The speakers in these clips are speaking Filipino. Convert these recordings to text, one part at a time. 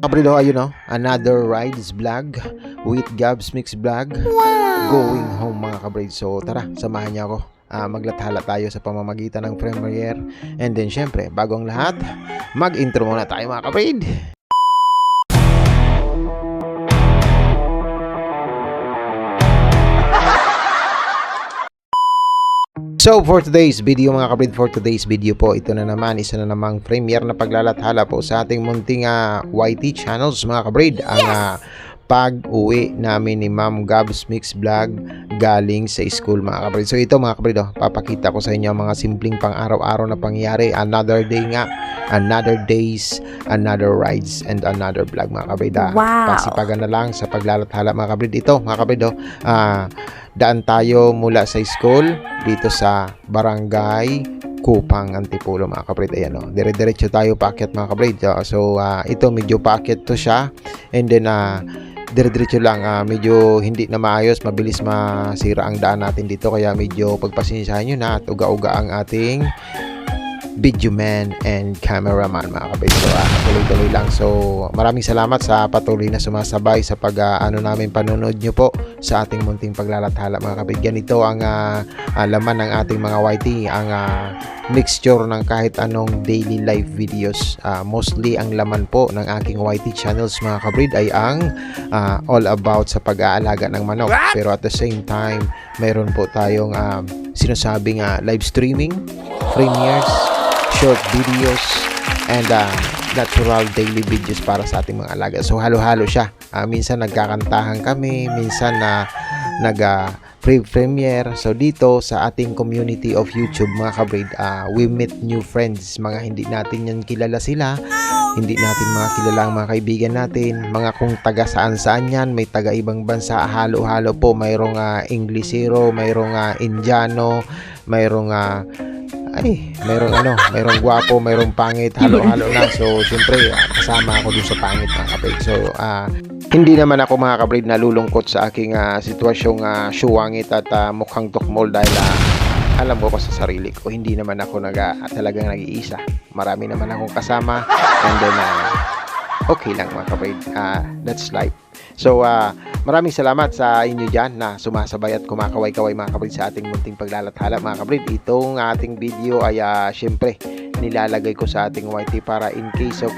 Kabrido, ayun o, another rides vlog with Gabs Mix Vlog. Going home mga kabrid. So tara, samahan niyo ako. Maglathala tayo sa pamamagitan ng premiere. And then syempre, bago ang lahat, mag-intro muna tayo mga kabrid. So for today's video mga kabrid, for today's video po, ito na naman, isa na namang premiere na paglalathala po sa ating munting YT channels mga kabrid. Ang pag-uwi namin ni Ma'am Gabs Mix Vlog galing sa school mga kabrid. So ito mga kabrid, papakita ko sa inyo ang mga simpleng pang araw-araw na pangyayari. Another day nga, another days, another rides, and another vlog mga kabrid. Pasipagan na lang sa paglalathala mga kabrid. Ito mga kabrid, daan tayo mula sa school dito sa Barangay Kupang, Antipolo mga kabrid. Ayan o, dire-diretso tayo paakyat mga kabrid. So ito medyo paakyat to siya, and then dire-diretso lang, medyo hindi na maayos, mabilis masira ang daan natin dito, kaya medyo pagpasensyahan nyo na at uga-uga ang ating video man and cameraman mga kabrid. So tuloy-tuloy lang. So maraming salamat sa patuloy na sumasabay sa namin panonood nyo po sa ating munting paglalathala mga kabrid. Ganito ang laman ng ating mga YT, ang mixture ng kahit anong daily life videos. Mostly ang laman po ng aking YT channels mga kabrid ay ang all about sa pag-aalaga ng manok. Pero at the same time, mayroon po tayong sinasabing live streaming, premieres, short videos, and natural daily videos para sa ating mga alaga. So halo-halo siya. Minsan nagkakantahan kami, minsan premiere. So dito sa ating community of YouTube mga kabrid, we meet new friends. Mga hindi natin yan kilala sila, hindi natin mga kilala ang mga kaibigan natin, mga kung taga saan-saan yan, may taga ibang bansa, halo-halo po. Mayroong Inglesero, mayroong Indiano, mayroong mayroong gwapo, mayroong pangit, halo-halo na. So syempre kasama ako dun sa pangit mga kabrid. So hindi naman ako mga kabrid nalulungkot sa aking sitwasyong syuwangit at mukhang tukmol, dahil alam ko pa sa sarili ko, hindi naman ako talagang nag-iisa. Marami naman akong kasama, and then okay lang mga kabrid. That's life. So maraming salamat sa inyo dyan na sumasabay at kumakaway-kaway mga kabrid sa ating munting paglalathala mga kabrid. Itong ating video ay syempre nilalagay ko sa ating YT para in case of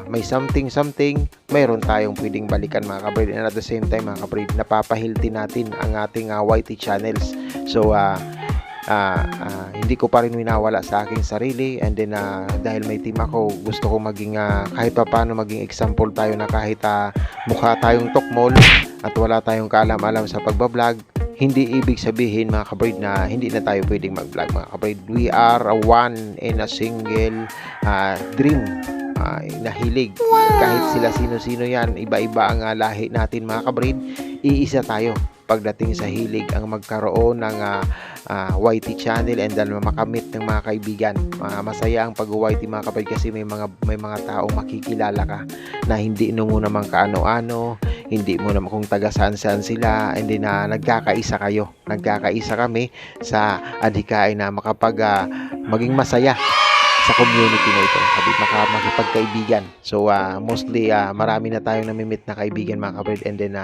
may something mayroon tayong pwedeng balikan mga kabrid. And at the same time mga kabrid, napapahilti natin ang ating YT channels. So hindi ko pa rin winawala sa aking sarili, and then dahil may team ako, gusto ko maging kahit pa paano maging example tayo na kahit mukha tayong tukmol at wala tayong kaalam-alam sa pagbablog, hindi ibig sabihin mga kabrid na hindi na tayo pwedeng mag-vlog mga kabrid. We are one in a single dream na hilig. Kahit sila sino-sino yan, iba-iba ang lahi natin mga kabrid, iisa tayo pagdating sa hilig ang magkaroon ng YT channel, and then makamit ng mga kaibigan. Masaya ang pag-YT mga kabrid, kasi may mga taong makikilala ka na hindi mo naman kaano-ano, hindi mo naman kung taga saan-saan sila, and then nagkakaisa kayo, nagkakaisa kami sa adhikain na maging masaya sa community na ito, makipagkaibigan. So mostly marami na tayong namimit na kaibigan mga kabrid, and then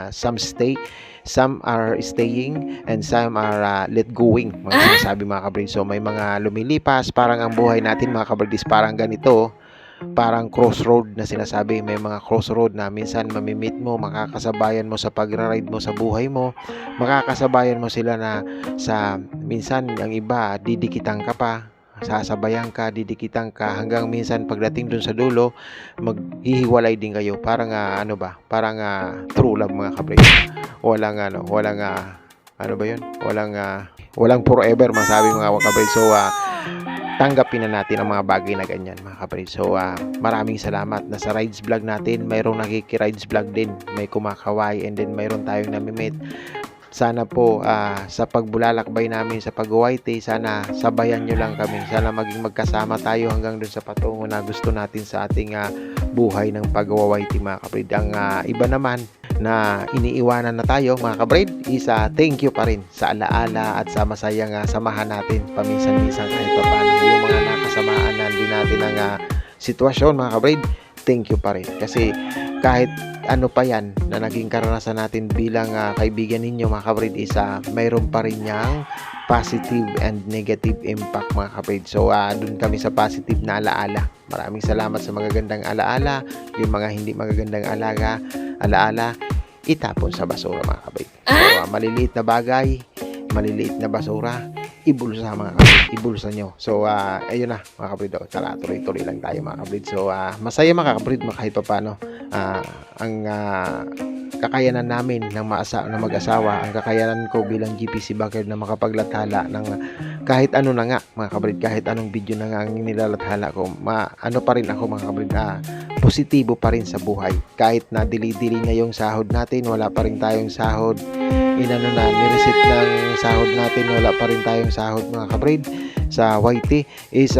some are staying and some are let going, mga sinasabi mga kabrid. So may mga lumilipas, parang ang buhay natin mga kabrid is parang ganito, parang crossroad na sinasabi. May mga crossroad na minsan mamimit mo, makakasabayan mo sa pagra-ride mo sa buhay mo, makakasabayan mo sila na sa minsan ang iba didikitan ka pa, sasabayan ka, didikitan ka, hanggang minsan pagdating dun sa dulo maghihiwalay din kayo. Parang parang true love mga kabrid. Walang forever masabi mga kabrid. So tanggapin na natin ang mga bagay na ganyan mga kabrid. So maraming salamat na sa rides vlog natin, mayroong nakiki-rides vlog din, may kumakaway, and then mayroon tayong namimit. Sana po sa pagbulalakbay namin sa pag-YT, sana sabayan nyo lang kami. Sana maging magkasama tayo hanggang dun sa patungo na gusto natin sa ating buhay ng pag-YT mga kabrid. Ang iba naman na iniiwanan na tayo mga kabrid, isa thank you pa rin sa alaala at sa masayang samahan natin paminsan-minsan kahit pa paano. Yung mga nakasamaan na din natin ang sitwasyon mga kabrid, thank you pa rin. Kasi kahit ano pa yan na naging karanasan natin bilang kaibigan ninyo mga kabrid is mayroon pa rin niyang positive and negative impact mga kabrid. So dun kami sa positive na alaala. Maraming salamat sa magagandang alaala. Yung mga hindi magagandang alaala itapon sa basura mga kabrid. So maliliit na bagay, maliliit na basura, ibulsa mga kabrid, ibulsa nyo. So ayun na mga kabrid, tara tuloy-tuloy lang tayo mga kabrid. So masaya mga kabrid kahit pa paano ang kakayanan namin ng mag-asawa, ang kakayanan ko bilang GPC Bagger na makapaglathala ng kahit ano na nga mga kabrid, kahit anong video na nga ang nilalathala ko, ano pa rin ako mga kabrid, positibo pa rin sa buhay. Kahit na dili-dili na yung sahod natin, wala pa rin tayong sahod, nireset ng sahod natin, wala pa rin tayong sahod mga kabrid sa YT is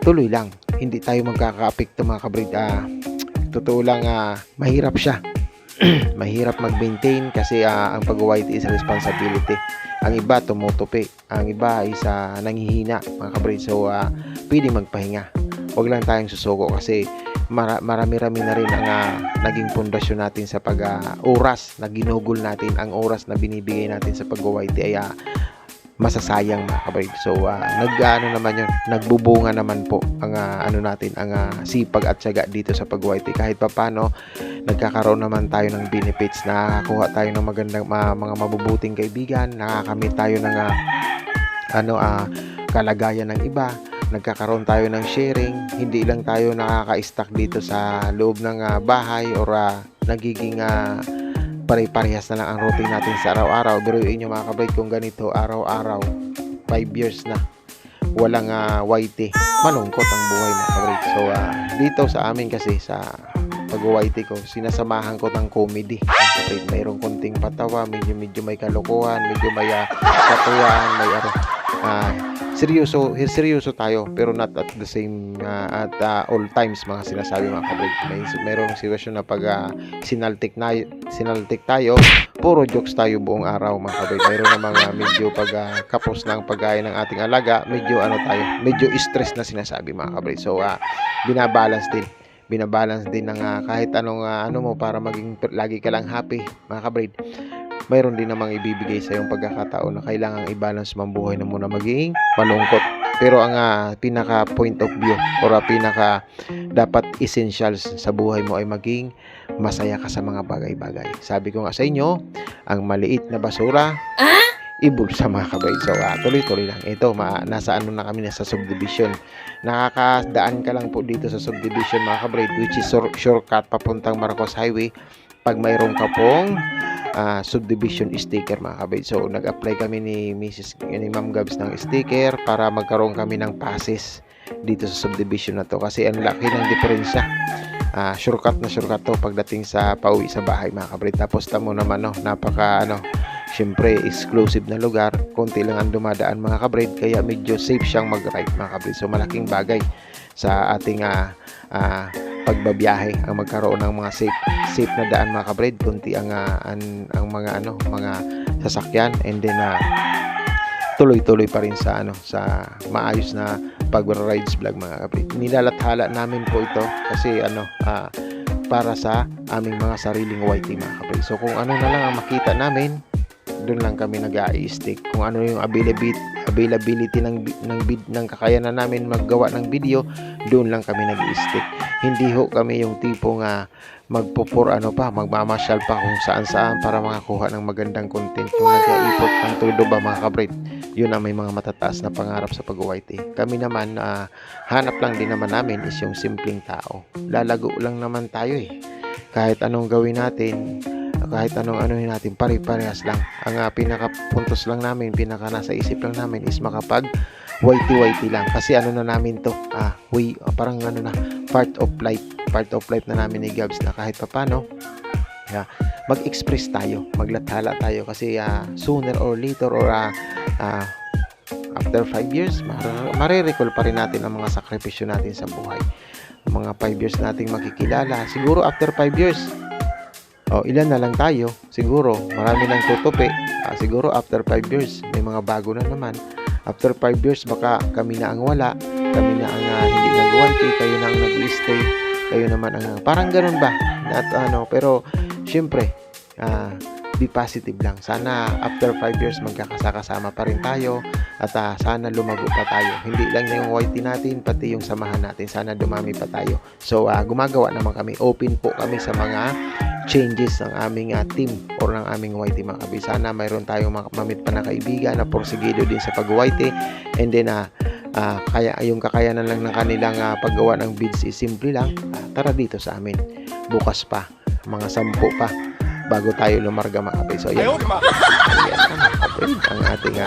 tuloy lang, hindi tayo magkaka-apekto mga kabrid. Totoo lang, mahirap siya. Mahirap mag-maintain kasi ang pag-YT is responsibility. Ang iba tumutupi, ang iba is nanghihina mga kabrid. So pwede magpahinga, huwag lang tayong susuko kasi marami-rami na rin ang naging pundasyon natin sa oras na ginugol natin. Ang oras na binibigay natin sa pag-YT ay masasayang mga kabrid. So naman yun, nagbubunga naman po ang natin, ang sipag at syaga dito sa pag-YT. Kahit papano nagkakaroon naman tayo ng benefits, nakakakuha tayo ng magandang mga mabubuting kaibigan, nakakamit tayo ng kalagayan ng iba, nagkakaroon tayo ng sharing, hindi lang tayo nakaka-stack dito sa loob ng bahay or nagiging pare-parehas na lang ang routine natin sa araw-araw. Biruin nyo mga kabrid, kung ganito araw-araw 5 years na walang YT, malungkot ang buhay mga kabrid. So dito sa amin kasi sa pag-YT ko, sinasamahan ko ng comedy. Mayroong konting patawa, medyo may kalukuhan, medyo may katuwaan, may seryoso tayo, pero not at the same at all times mga sinasabi mga kabrid. Mayroong sitwasyon na pag sinaltik tayo, puro jokes tayo buong araw mga kabrid. Mayroon na mga medyo pag kapos ng pagkain ng ating alaga, medyo medyo stress na sinasabi mga kabrid. So binabalance din ng kahit anong mo para maging lagi ka lang happy mga kabrid. Mayroon din namang ibibigay sa yung pagkakataon na kailangang i-balance mo ang buhay na muna maging malungkot. Pero ang pinaka point of view or pinaka dapat essentials sa buhay mo ay maging masaya ka sa mga bagay-bagay. Sabi ko nga sa inyo, ang maliit na basura, ibulsa mga kabrid. So tuloy-tuloy lang. Ito, nasa na kami, nasa subdivision. Nakakadaan ka lang po dito sa subdivision mga kabrid, which is shortcut papuntang Marcos Highway. Pag mayroon ka pong subdivision sticker mga kabrid. So nag-apply kami ni Ma'am Gabs ng sticker para magkaroon kami ng passes dito sa subdivision na to, kasi ang laki ng diferensya. Shortcut to pagdating sa pauwi sa bahay mga kabrid. Tapos tamo naman syempre exclusive na lugar, konti lang ang dumadaan mga kabrid, kaya medyo safe siyang mag-ride mga kabrid. So malaking bagay sa ating pagbabiyahe ang magkaroon ng mga safe na daan mga kabrid. Kunti ang mga sasakyan, and then tuloy-tuloy pa rin sa maayos na pag-rides vlog mga kabrid. Nilalathala namin po ito kasi para sa aming mga sariling YT mga kabrid. So kung ano na lang ang makita namin, doon lang kami nag-i-stick. Kung ano yung availability ng kakayanan namin maggawa ng video, doon lang kami nag-i-stick. Hindi ho kami yung tipong magmamasyal pa kung saan-saan para makakuha ng magandang content. Yung nag-iipot ng todo ba mga kabrid, yun ang may mga matataas na pangarap sa pag-YT. Kami naman, hanap lang din naman namin is yung simpleng tao. Lalago lang naman tayo kahit anong gawin natin, kahit anong natin, pare-parehas lang. Ang pinaka-puntos lang namin, pinaka nasa isip lang namin is makapag YT lang. Kasi na namin to, parang part of life na namin ni Gabs, na kahit papano mag-express tayo, maglathala tayo, kasi sooner or later or after 5 years, marirecall pa rin natin ang mga sakripisyo natin sa buhay. Mga 5 years nating makikilala, siguro after 5 years, ilan na lang tayo, siguro marami nang tutupi, siguro after 5 years may mga bago na naman. After 5 years baka kami na ang wala, kami na ang hindi nag-YT, kayo na ang nag-stay. kayo naman ang parang ganun ba at pero syempre be positive lang. Sana after 5 years magkakasama pa rin tayo at sana lumago pa tayo. Hindi lang yung YT natin, pati yung samahan natin. Sana dumami pa tayo. So, gumagawa naman kami. Open po kami sa mga changes ng aming team or ng aming YT mga kabrid. Sana mayroon tayong mamit pa na kaibigan na porsigido din sa pag-YT. And then, kaya yung kakayanan lang ng kanilang paggawa ng bids is simple lang. Tara dito sa amin. Bukas pa. Mga 10 pa bago tayo lumarga mga kabrid. So, ayan. Ang ating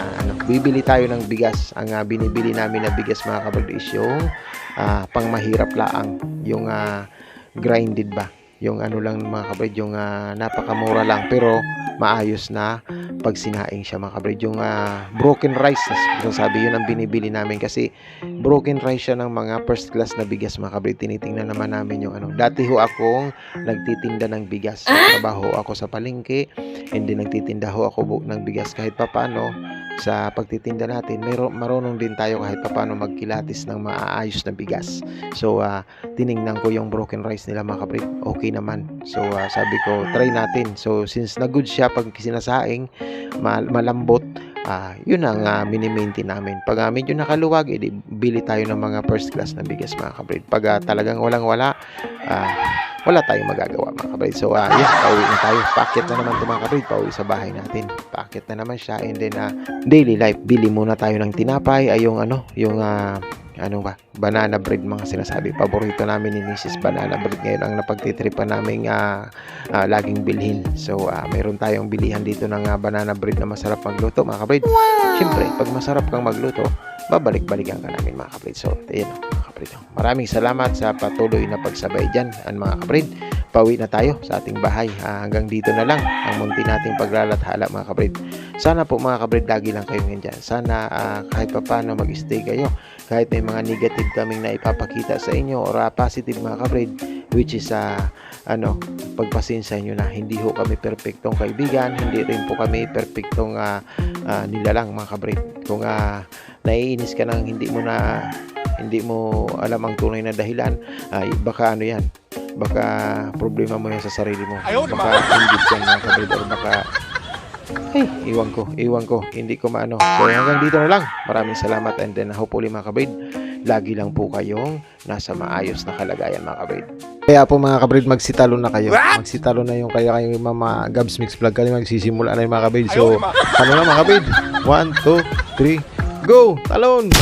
bibili tayo ng bigas. Ang binibili namin na bigas mga kabrid is yung pangmahirap laang. Yung grinded ba? Yung lang mga kabrid, yung napakamura lang pero maayos na pag sinaing siya mga kabrid. Yung broken rice, sabi yun ang binibili namin kasi broken rice siya ng mga first class na bigas mga kabrid. Tinitingnan naman namin yung dati ho akong nagtitinda ng bigas. Trabaho ako sa palengke and then nagtitinda ho ako ng bigas. Kahit papaano sa pagtitinda natin marunong din tayo kahit papaano magkilatis ng maayos na bigas. So tiningnan ko yung broken rice nila mga kabrid, okay naman. So sabi ko try natin. So since na good siya pag sinasaing, malambot, yun ang mini-maintain namin. Pag medyo nakaluwag, bili tayo ng mga first class na bigas mga kabrid. Pag talagang wala tayong magagawa mga kabrid. So pauwi na tayo. Paakit na naman ito mga kabrid. Pauwi sa bahay natin. Paakit na naman siya. And then daily life, bili muna tayo ng tinapay. Banana bread mga sinasabi. Paborito namin ni Mrs. Banana bread ngayon ang napagtitripan namin laging bilhin. So mayroon tayong bilihan dito ng banana bread na masarap magluto mga kabrid. Siyempre pag masarap kang magluto, babalik-balikan ka namin mga kabrid. So ayun mga kabrid. Maraming salamat sa patuloy na pagsabay dyan mga kabrid. Pauwi na tayo sa ating bahay. Hanggang dito na lang ang munti nating paglalathala mga kabrid. Sana po mga kabrid lagi lang kayo nandyan. Sana kahit pa paano mag-stay kayo. Kahit may mga negative kaming na ipapakita sa inyo or positive mga kabrid, which is pagpasensya nyo na hindi ho kami perfectong kaibigan, hindi rin po kami perfectong nilalang mga kabrid. Kung naiinis ka nang hindi mo alam ang tunay na dahilan, baka yan, baka problema mo yan sa sarili mo, baka hindi yan mga kabrid, or baka iwan ko, hindi ko maano. So hanggang dito na lang. Maraming salamat and then hopefully mga kabrid, lagi lang po kayong nasa maayos na kalagayan mga kabrid. Kaya po mga kabrid, magsitalo na kayo. Magsitalo na yung kaya kayong Mama Gabs Mix Vlog kasi magsisimula na yung mga kabrid. So, na mga kabrid? 1, 2, 3, go! Talon!